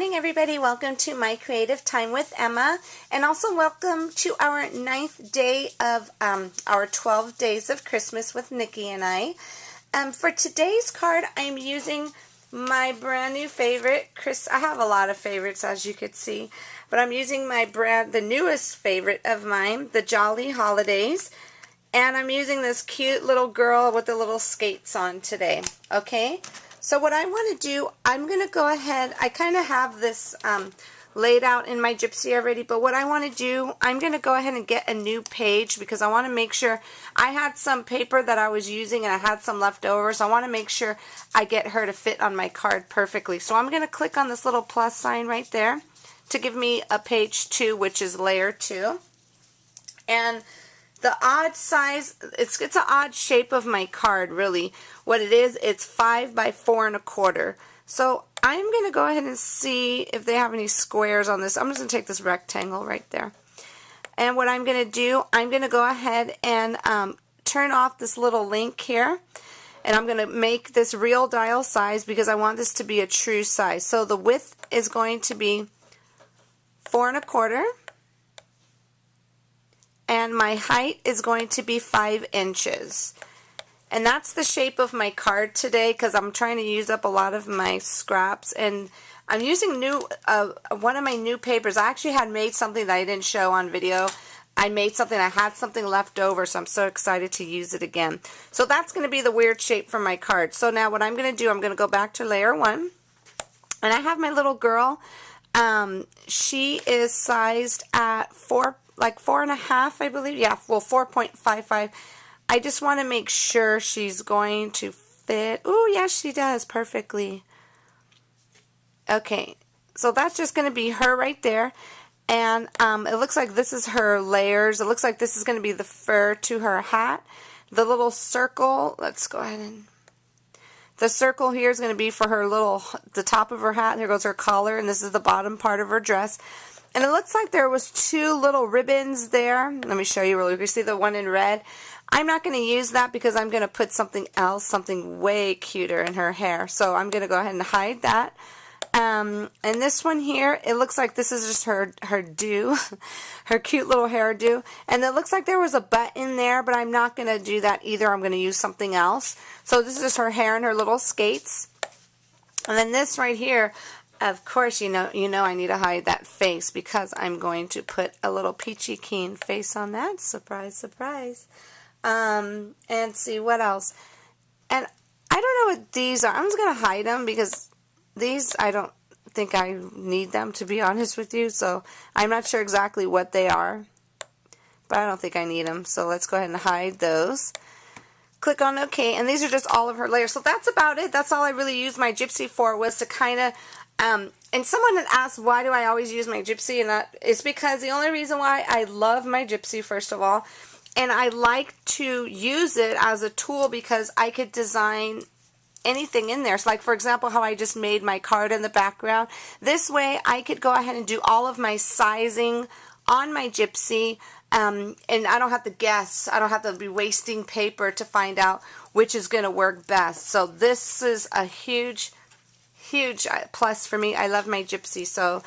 morning, everybody. Welcome to My Creative Time with Emma, and also welcome to our 9th day of our 12 days of Christmas with Nikki and I. For today's card, I'm using my brand new favorite. I have a lot of favorites, as you could see, but I'm using the newest favorite of mine, the Jolly Holidays, and I'm using this cute little girl with the little skates on today. Okay. So what I want to do, I'm going to go ahead, I kind of have this laid out in my Gypsy already, but what I want to do, I'm going to go ahead and get a new page because I want to make sure, I had some paper that I was using and I had some left over, so I want to make sure I get her to fit on my card perfectly. So I'm going to click on this little plus sign right there to give me a page 2, which is layer 2. And the odd size, it's an odd shape of my card, really. What it is, it's 5 by 4 1/4. So I'm going to go ahead and see if they have any squares on this. I'm just going to take this rectangle right there. And what I'm going to do, I'm going to go ahead and turn off this little link here. And I'm going to make this real dial size because I want this to be a true size. So the width is going to be 4 1/4. And my height is going to be 5 inches. And that's the shape of my card today because I'm trying to use up a lot of my scraps. And I'm using one of my new papers. I actually had made something that I didn't show on video. I had something left over, so I'm so excited to use it again. So that's going to be the weird shape for my card. So now what I'm going to do, I'm going to go back to layer 1. And I have my little girl. She is sized at 4.5, I believe. Yeah, well, 4.55. I just want to make sure she's going to fit. Oh, yes, she does perfectly. Okay, so that's just going to be her right there. And it looks like this is her layers. It looks like this is going to be the fur to her hat. The little circle, let's go ahead and... The circle here is going to be for the top of her hat. Here goes her collar, and this is the bottom part of her dress. And it looks like there was 2 little ribbons there. Let me show you really quick. You see the one in red? I'm not going to use that because I'm going to put something else, something way cuter in her hair. So I'm going to go ahead and hide that. And this one here, it looks like this is just her do, her cute little hairdo. And it looks like there was a button there, but I'm not going to do that either. I'm going to use something else. So this is just her hair and her little skates. And then this right here, of course, you know I need to hide that face because I'm going to put a little Peachy Keen face on that. Surprise, surprise. And see what else. And I don't know what these are. I'm just going to hide them because these, I don't think I need them, to be honest with you. So I'm not sure exactly what they are. But I don't think I need them. So let's go ahead and hide those. Click on OK. And these are just all of her layers. So that's about it. That's all I really used my Gypsy for, was to kind of... and someone had asked, why do I always use my Gypsy? And it's because the only reason why I love my Gypsy, first of all, and I like to use it as a tool because I could design anything in there. So like, for example, how I just made my card in the background. This way, I could go ahead and do all of my sizing on my Gypsy, and I don't have to guess. I don't have to be wasting paper to find out which is going to work best. So this is a huge plus for me. I love my Gypsy, so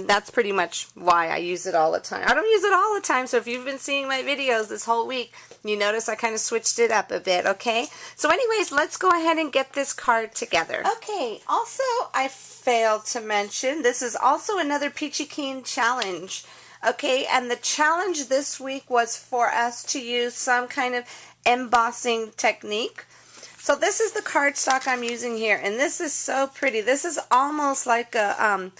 that's pretty much why I use it all the time. I don't use it all the time, so if you've been seeing my videos this whole week, you notice I kind of switched it up a bit, okay? So anyways, let's go ahead and get this card together. Okay, also, I failed to mention, this is also another Peachy Keen challenge, okay? And the challenge this week was for us to use some kind of embossing technique. So this is the cardstock I'm using here, and this is so pretty. This is almost like a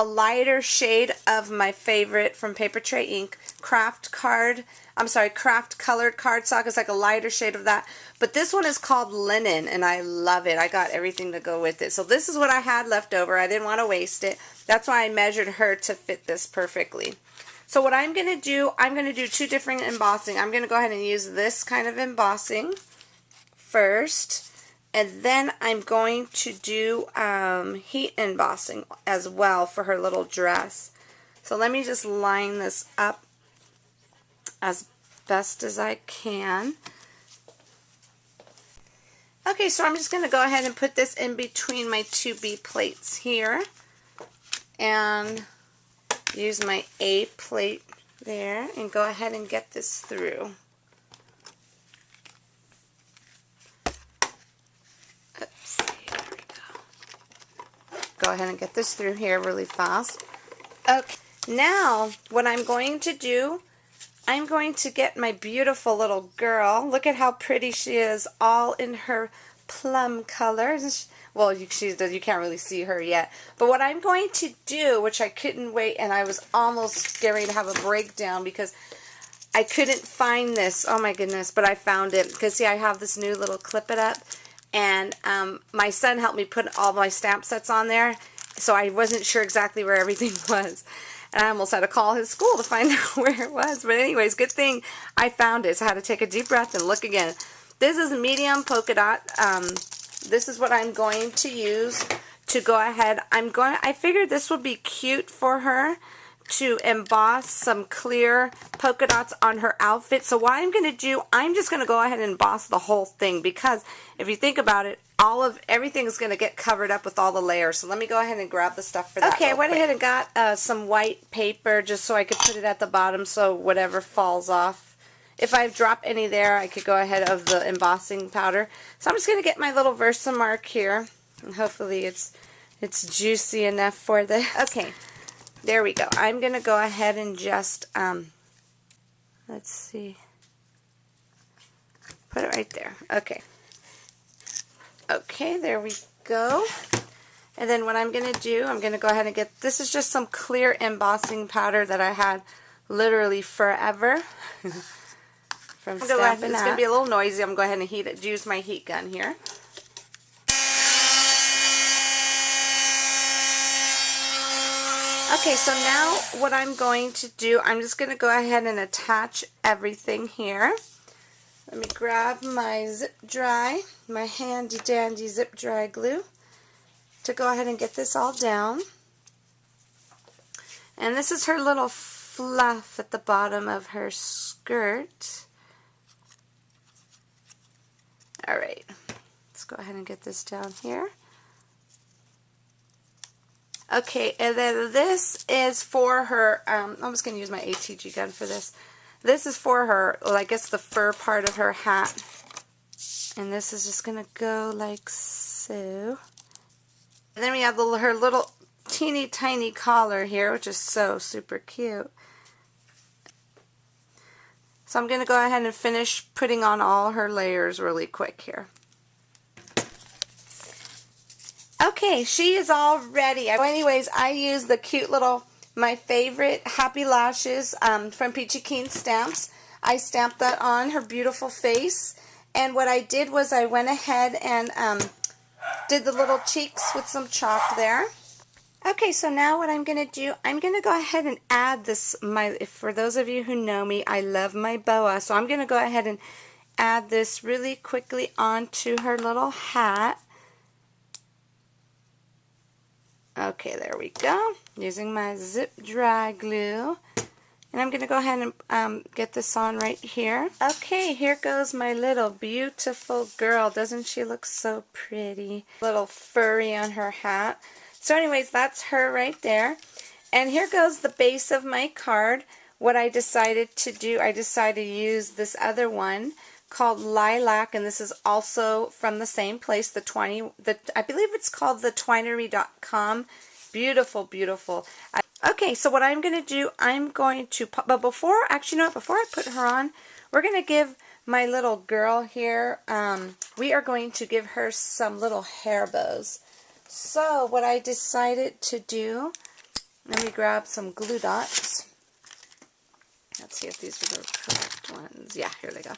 lighter shade of my favorite from Paper Tray Ink, craft colored cardstock. It's like a lighter shade of that. But this one is called Linen, and I love it. I got everything to go with it. So this is what I had left over. I didn't want to waste it. That's why I measured her to fit this perfectly. So what I'm going to do, I'm going to do 2 different embossing. I'm going to go ahead and use this kind of embossing first, and then I'm going to do heat embossing as well for her little dress. So let me just line this up as best as I can. Okay, so I'm just going to go ahead and put this in between my 2B plates here. and use my A plate there and go ahead and get this through. Oops, there we go. Go ahead and get this through here really fast. Okay, now what I'm going to do, I'm going to get my beautiful little girl. Look at how pretty she is, all in her plum colors. Well, you can't really see her yet. But what I'm going to do, which I couldn't wait, and I was almost getting to have a breakdown because I couldn't find this. Oh my goodness, but I found it. Because see, I have this new little Clip It Up, and my son helped me put all my stamp sets on there, so I wasn't sure exactly where everything was. And I almost had to call his school to find out where it was. But anyways, good thing I found it. So I had to take a deep breath and look again. This is medium polka dot. This is what I'm going to use to go ahead. I figured this would be cute for her to emboss some clear polka dots on her outfit. So what I'm going to do, I'm just going to go ahead and emboss the whole thing, because if you think about it, everything is going to get covered up with all the layers. So let me go ahead and grab the stuff for that. Okay, I went ahead and got some white paper just so I could put it at the bottom so whatever falls off. If I drop any there, I could go ahead of the embossing powder. So I'm just going to get my little Versamark here, and hopefully it's juicy enough for this. Okay, there we go. I'm going to go ahead and just, let's see, put it right there. Okay. Okay, there we go. And then what I'm going to do, I'm going to go ahead and get, this is just some clear embossing powder that I had literally forever. From it's going to be a little noisy. I'm going to go ahead and use my heat gun here. Okay, so now what I'm going to do, I'm just going to go ahead and attach everything here. Let me grab my zip dry, my handy dandy zip dry glue to go ahead and get this all down. And this is her little fluff at the bottom of her skirt. Alright, let's go ahead and get this down here. Okay, and then this is for her, I'm just going to use my ATG gun for this. This is for her, well, I guess the fur part of her hat. And this is just going to go like so. And then we have her little teeny tiny collar here, which is so super cute. So I'm going to go ahead and finish putting on all her layers really quick here. Okay, she is all ready. Well, anyways, I used the cute little, my favorite Happy Lashes from Peachy Keen stamps. I stamped that on her beautiful face. And what I did was I went ahead and did the little cheeks with some chalk there. Okay, so now what I'm going to do, I'm going to go ahead and add this, for those of you who know me, I love my boa, so I'm going to go ahead and add this really quickly onto her little hat. Okay, there we go, using my zip dry glue. And I'm going to go ahead and get this on right here. Okay, here goes my little beautiful girl. Doesn't she look so pretty? Little furry on her hat. So anyways, that's her right there. And here goes the base of my card. What I decided to do, I decided to use this other one called Lilac, and this is also from the same place, I believe it's called thetwinery.com. Beautiful, beautiful. Okay, so what I'm going to do, I'm going to, but before, actually, you know what, before I put her on, we're going to give my little girl here, we are going to give her some little hair bows. So what I decided to do, let me grab some glue dots. Let's see if these are the correct ones. Yeah, here they go.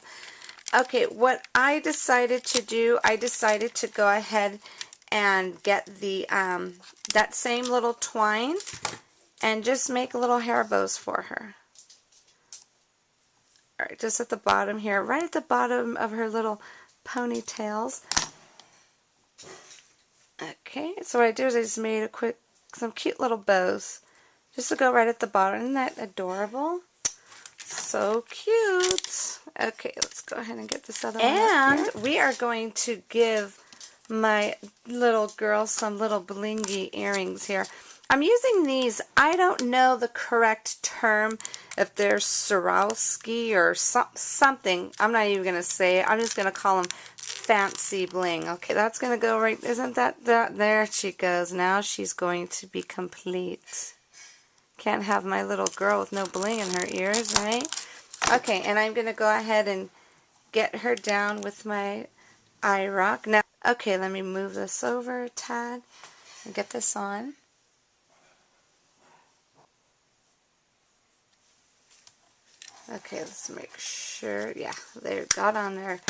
Okay, what I decided to do, I decided to go ahead and get the that same little twine and just make little hair bows for her. Alright, just at the bottom here, right at the bottom of her little ponytails. Okay, so what I did is I just made some cute little bows just to go right at the bottom. Isn't that adorable? So cute. Okay, let's go ahead and get this other one. And we are going to give my little girl some little blingy earrings here. I'm using these. I don't know the correct term, if they're Swarovski or something. I'm not even going to say it. I'm just going to call them fancy bling. Okay, that's going to go right. Isn't that? There she goes. Now she's going to be complete. Can't have my little girl with no bling in her ears, right? Okay, and I'm going to go ahead and get her down with my eye rock. Now, okay, let me move this over a tad and get this on. Okay, let's make sure. Yeah, they got on there.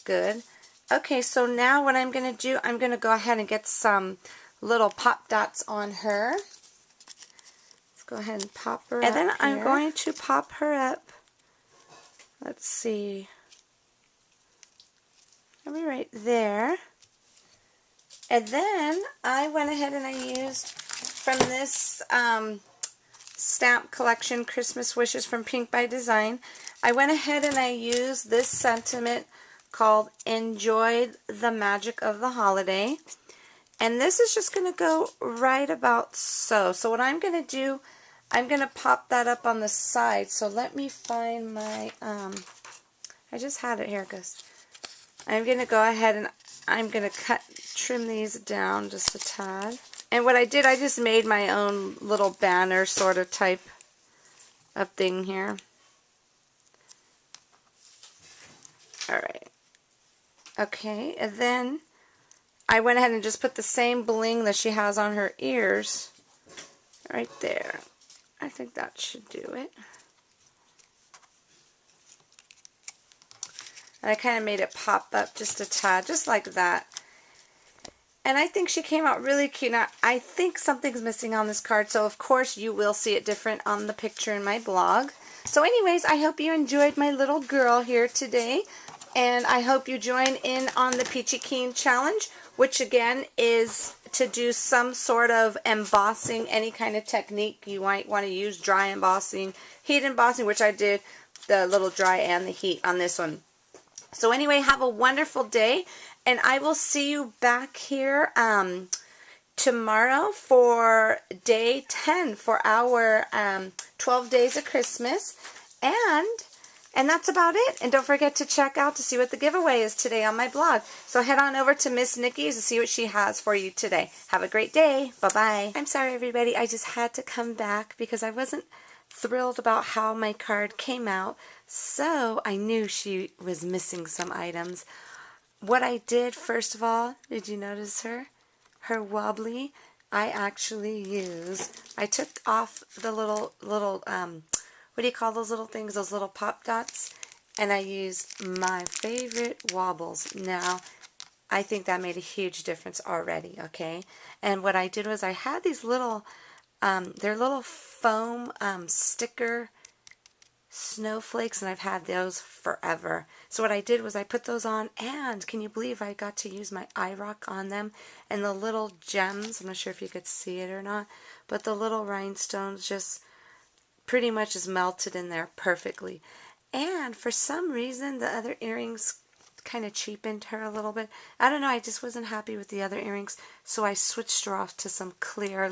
Good. Okay, so now what I'm going to do, I'm going to go ahead and get some little pop dots on her. Let's go ahead and pop her up. And then I'm going to pop her up. Let's see. Maybe right there. And then I went ahead and I used from this stamp collection, Christmas Wishes from Pink by Design. I went ahead and I used this sentiment called Enjoy the Magic of the Holiday. And this is just going to go right about so. So what I'm going to do, I'm going to pop that up on the side. So let me find my, I just had it, here it goes. I'm going to go ahead and I'm going to trim these down just a tad. And what I did, I just made my own little banner sort of type of thing here. Alright. Okay, and then I went ahead and just put the same bling that she has on her ears right there. I think that should do it. And I kind of made it pop up just a tad, just like that. And I think she came out really cute. Now, I think something's missing on this card, so of course you will see it different on the picture in my blog. So anyways, I hope you enjoyed my little girl here today. And I hope you join in on the Peachy Keen challenge, which again is to do some sort of embossing, any kind of technique you might want to use, dry embossing, heat embossing, which I did the little dry and the heat on this one. So anyway, have a wonderful day, and I will see you back here tomorrow for day 10 for our 12 days of Christmas, and that's about it. And don't forget to check out to see what the giveaway is today on my blog. So head on over to Miss Nikki's to see what she has for you today. Have a great day. Bye-bye. I'm sorry, everybody. I just had to come back because I wasn't thrilled about how my card came out. So I knew she was missing some items. What I did, first of all, did you notice her? Her wobbly, I actually used, I took off the little what do you call those little things, those little pop dots, and I used my favorite wobbles. Now, I think that made a huge difference already, okay? And what I did was I had these little, they're little foam sticker snowflakes, and I've had those forever. So what I did was I put those on, and can you believe I got to use my eye rock on them, and the little gems, I'm not sure if you could see it or not, but the little rhinestones just pretty much is melted in there perfectly. And for some reason the other earrings kind of cheapened her a little bit. I don't know, I just wasn't happy with the other earrings, so I switched her off to some clear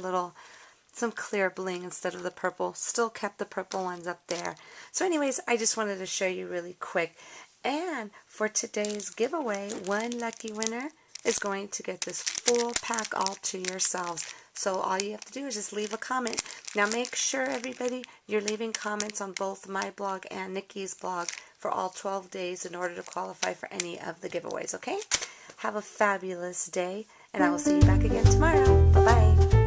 bling instead of the purple. Still kept the purple ones up there. So anyways, I just wanted to show you really quick. And for today's giveaway, one lucky winner is going to get this full pack all to yourselves. So all you have to do is just leave a comment. Now make sure, everybody, you're leaving comments on both my blog and Nikki's blog for all 12 days in order to qualify for any of the giveaways, okay? Have a fabulous day, and I will see you back again tomorrow. Bye-bye.